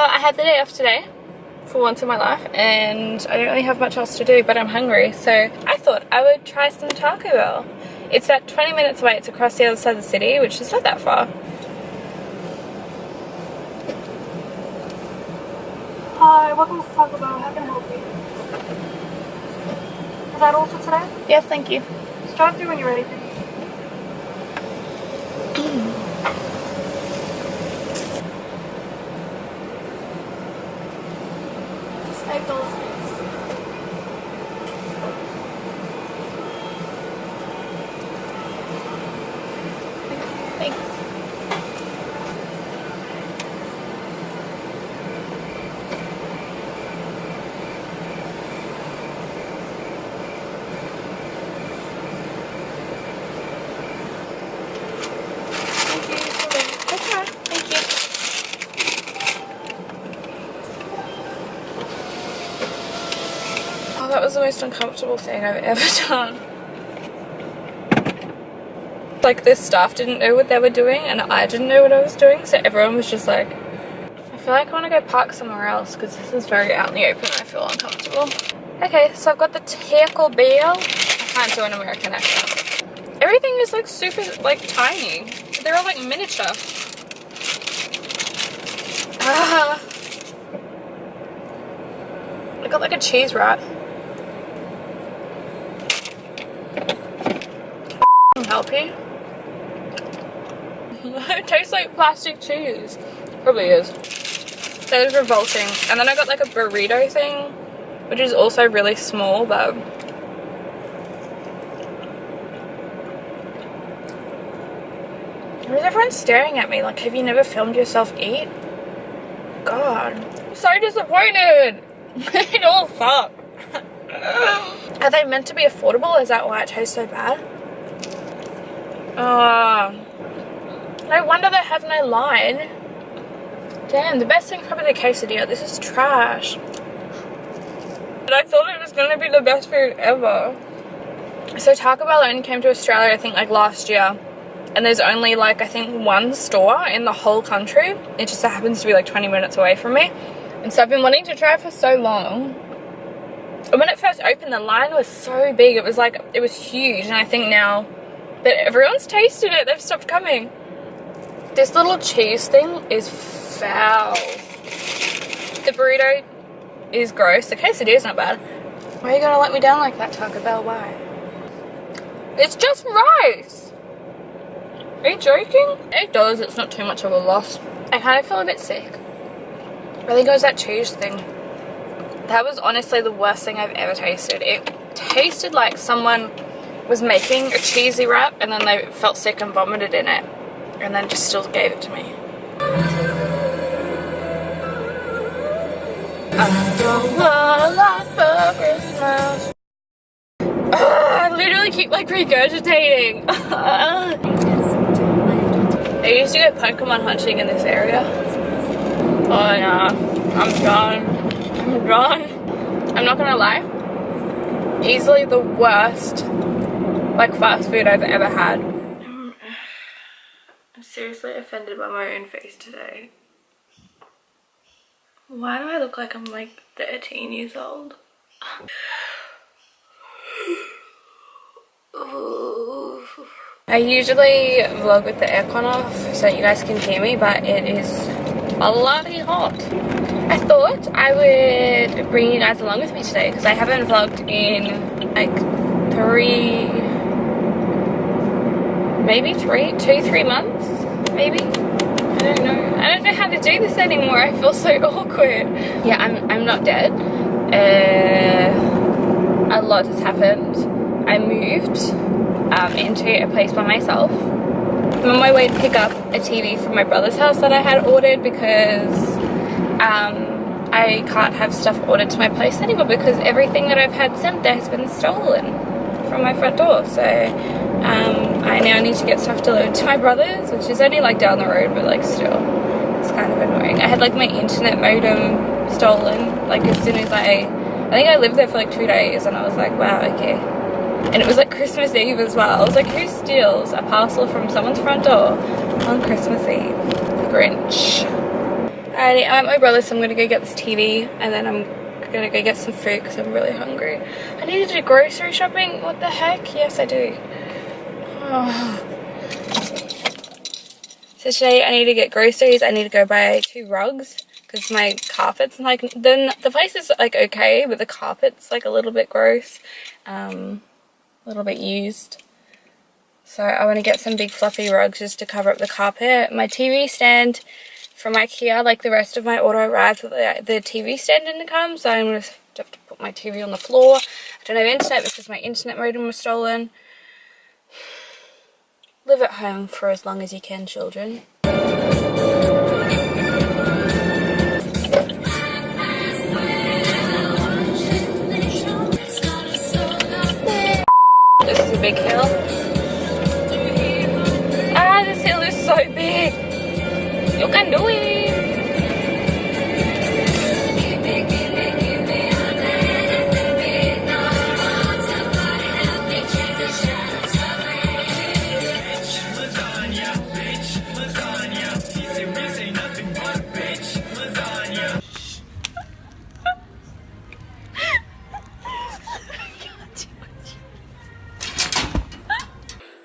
I had the day off today for once in my life and I don't really have much else to do, but I'm hungry, so I thought I would try some Taco Bell. It's about 20 minutes away. It's across the other side of the city, which is not that far. Hi, welcome to Taco Bell. How can I help you? Is that all for today? Yes, thank you. Just drive through when you're ready, please. $8, please. Thanks. That was the most uncomfortable thing I've ever done. Like, this staff didn't know what they were doing and I didn't know what I was doing, so everyone was just like, I feel like I want to go park somewhere else because this is very out in the open and I feel uncomfortable. Okay, so I've got the Taco Bell. I can't do an American accent. Everything is like super like tiny. They're all like miniature. I got like a cheese wrap. Help you? It tastes like plastic cheese. Probably is. That is revolting. And then I got like a burrito thing, which is also really small, but why is everyone staring at me? Like, have you never filmed yourself eat? God, I'm so disappointed. It all sucks. Are they meant to be affordable? Is that why it tastes so bad? No wonder they have no line. Damn, the best thing probably the quesadilla. This is trash. But I thought it was going to be the best food ever. So Taco Bell only came to Australia, I think, like last year. And there's only like, I think, one store in the whole country. It just happens to be like 20 minutes away from me. And so I've been wanting to try it for so long. And when it first opened, the line was so big. It was like, it was huge. And I think now that everyone's tasted it, they've stopped coming. This little cheese thing is foul. The burrito is gross. The quesadilla is not bad. Why are you gonna let me down like that, Taco Bell? Why? It's just rice. Are you joking? $8, it's not too much of a loss. I kind of feel a bit sick. I think it was that cheese thing. That was honestly the worst thing I've ever tasted. It tasted like someone was making a cheesy wrap and then they felt sick and vomited in it and then just still gave it to me. I don't want a lot for Christmas. I literally keep like regurgitating. I used to go Pokemon hunting in this area. Oh no, I'm done. I'm done. I'm not gonna lie. Easily the worst like fast food I've ever had. I'm seriously offended by my own face today. Why do I look like I'm like 13 years old? I usually vlog with the aircon off so you guys can hear me, but it is bloody hot. I thought I would bring you guys along with me today because I haven't vlogged in like 3 months, maybe. I don't know. I don't know how to do this anymore. I feel so awkward. Yeah, I'm not dead. A lot has happened. I moved into a place by myself. I'm on my way to pick up a TV from my brother's house that I had ordered because I can't have stuff ordered to my place anymore because everything that I've had sent there has been stolen from my front door. So I now need to get stuff delivered to my brother's, which is only like down the road, but like still, it's kind of annoying. I had like my internet modem stolen like as soon as I think I lived there for like 2 days and I was like, wow, okay. And it was like Christmas Eve as well. I was like, who steals a parcel from someone's front door on Christmas Eve? The Grinch. Alrighty, I'm at my brother's, so I'm gonna go get this TV and then I'm gonna go get some food because I'm really hungry. I need to do grocery shopping. What the heck? Yes, I do. Oh. So today I need to get groceries. I need to go buy 2 rugs because my carpet's like, the place is like okay, but the carpet's like a little bit gross, a little bit used. So I want to get some big fluffy rugs just to cover up the carpet. My TV stand from Ikea, like the rest of my auto arrived with the TV stand didn't come, so I'm going to have to put my TV on the floor. I don't have internet because my internet modem was stolen. Live at home for as long as you can, children. This is a big hill. Ah, this hill is so big. You can do it.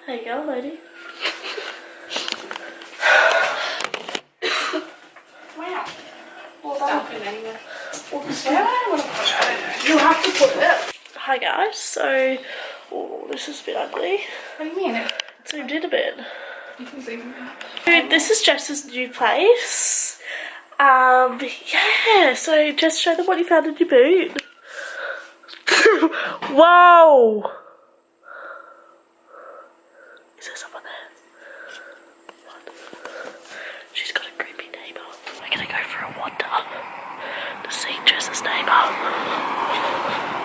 There you go, lady. Wow. Well, you have to put it. Hi guys, so this is a bit ugly. What do you mean? It zoomed in a bit. You can zoom So this is Jess's new place. Yeah, so just show them what you found in your boot. Whoa! Is there someone there? What? She's got a creepy neighbour. We're gonna go for a wander to see Jess's neighbour.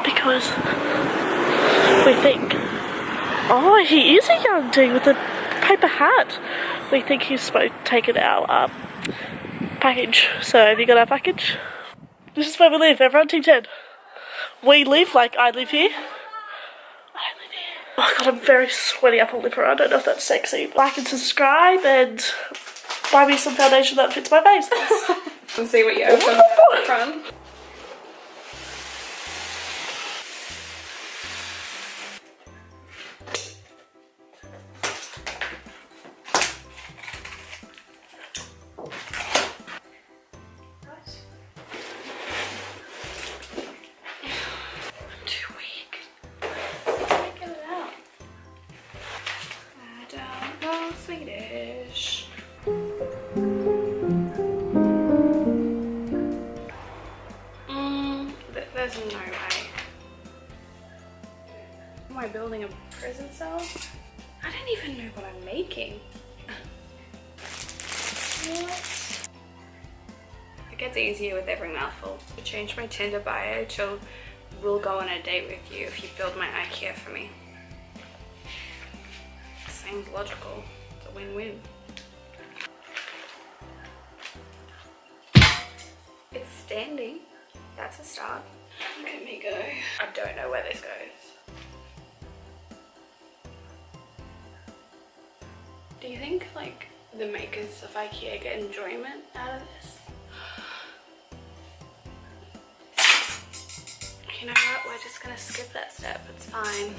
Because we think, oh, he is a young dude with a paper hat. We think he's taken our package. So have you got our package? This is where we live, everyone, Team 10. We live like I live here. I live here. Oh god, I'm very sweaty upper lip. I don't know if that's sexy. Like and subscribe and buy me some foundation that fits my face. Let's see what you open up front. Swedish. There's no way. Am I building a prison cell? I don't even know what I'm making. What? It gets easier with every mouthful. To change my Tinder bio to "We'll go on a date with you if you build my Ikea for me." Seems logical. It's a win-win. It's standing. That's a start. Look at me go. I don't know where this goes. Do you think like the makers of Ikea get enjoyment out of this? You know what? We're just gonna skip that step. It's fine.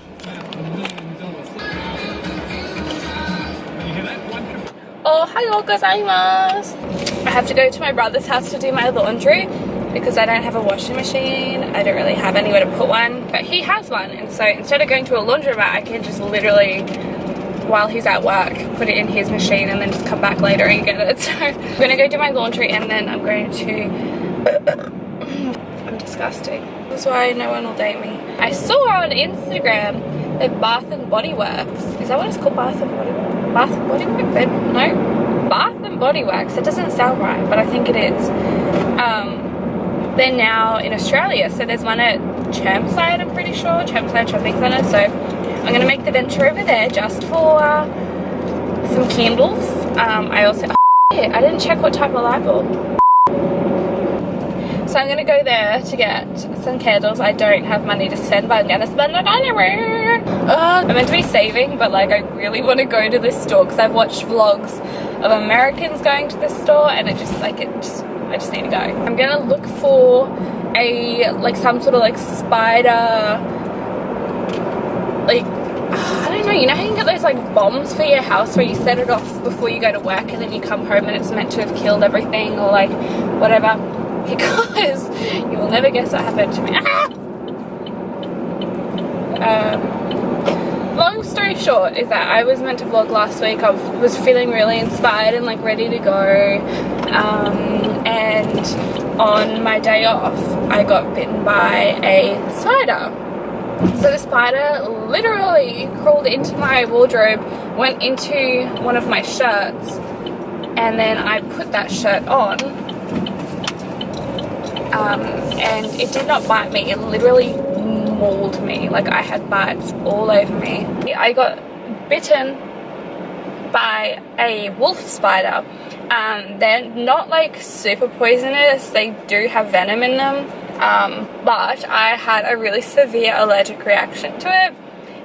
Ohayou gozaimasu! I have to go to my brother's house to do my laundry because I don't have a washing machine. I don't really have anywhere to put one, but he has one, and so instead of going to a laundromat, I can just literally, while he's at work, put it in his machine and then just come back later and get it. So I'm gonna go do my laundry and then I'm going to I'm disgusting. This is why no one will date me. I saw on Instagram that Bath and Body Works, is that what it's called? Bath and Body Works? Bath and Body Works? No, Bath and Body Works. It doesn't sound right, but I think it is. They're now in Australia, so there's one at Chermside, I'm pretty sure, Chermside Shopping Centre. So I'm gonna make the venture over there just for some candles. I also, I didn't check what type of light bulb. So I'm gonna go there to get some candles. I don't have money to spend, but I'm gonna spend it anywhere. I'm meant to be saving, but like I really want to go to this store because I've watched vlogs of Americans going to this store, and it just I just need to go. I'm gonna look for a, like, some sort of, like, spider, like, I don't know, you know how you can get those, like, bombs for your house where you set it off before you go to work and then you come home and it's meant to have killed everything, or, like, whatever, because you will never guess what happened to me. Long story short is that I was meant to vlog last week. I was feeling really inspired and, like, ready to go, and on my day off I got bitten by a spider. So the spider literally crawled into my wardrobe, went into one of my shirts, and then I put that shirt on, and it did not bite me. It literally mauled me. Like, I had bites all over me. I got bitten by a wolf spider. They're not, like, super poisonous. They do have venom in them, but I had a really severe allergic reaction to it,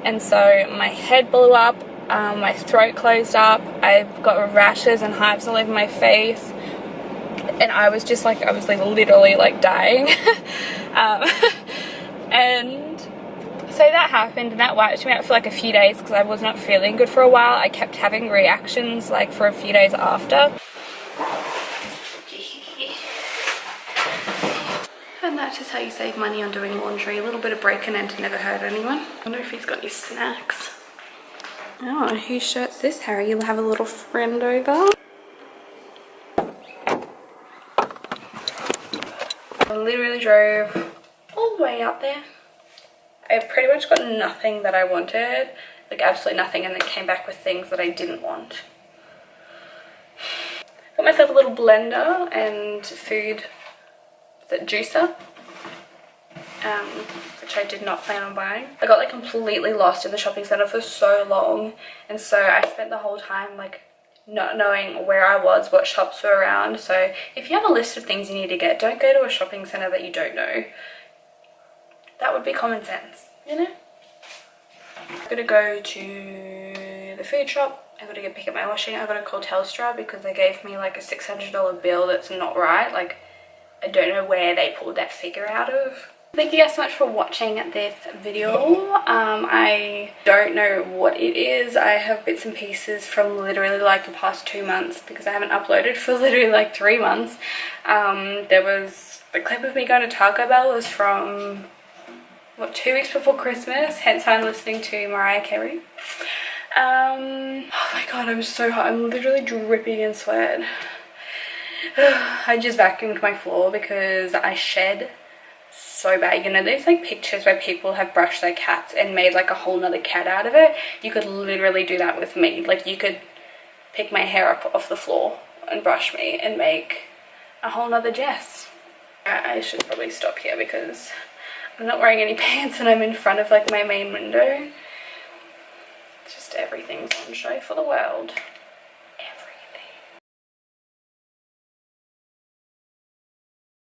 and so my head blew up, my throat closed up, I've got rashes and hives all over my face, and I was just like, I was like literally like dying. And so that happened, and that wiped me out for like a few days because I was not feeling good for a while. I kept having reactions like for a few days after. And that's just how you save money on doing laundry. A little bit of break and enter never hurt anyone. I wonder if he's got any snacks. Oh, whose shirt's this, Harry? You'll have a little friend over. I literally drove all the way out there. I pretty much got nothing that I wanted, like absolutely nothing, and then came back with things that I didn't want. Got myself a little blender and food, juicer, which I did not plan on buying. I got like completely lost in the shopping centre for so long, and so I spent the whole time like not knowing where I was, what shops were around. So if you have a list of things you need to get, don't go to a shopping centre that you don't know. That would be common sense, you know? I'm gonna go to the food shop. I gotta go pick up my washing. I gotta call Telstra because they gave me like a $600 bill that's not right. Like, I don't know where they pulled that figure out of. Thank you guys so much for watching this video. I don't know what it is. I have bits and pieces from literally like the past 2 months because I haven't uploaded for literally like 3 months. There was the clip of me going to Taco Bell was from, what, 2 weeks before Christmas, hence I'm listening to Mariah Carey. Oh my god, I'm so hot. I'm literally dripping in sweat. I just vacuumed my floor because I shed so bad. You know those like pictures where people have brushed their cats and made like a whole nother cat out of it? You could literally do that with me. Like, you could pick my hair up off the floor and brush me and make a whole nother Jess. I should probably stop here because I'm not wearing any pants and I'm in front of like my main window. Just everything's on show for the world.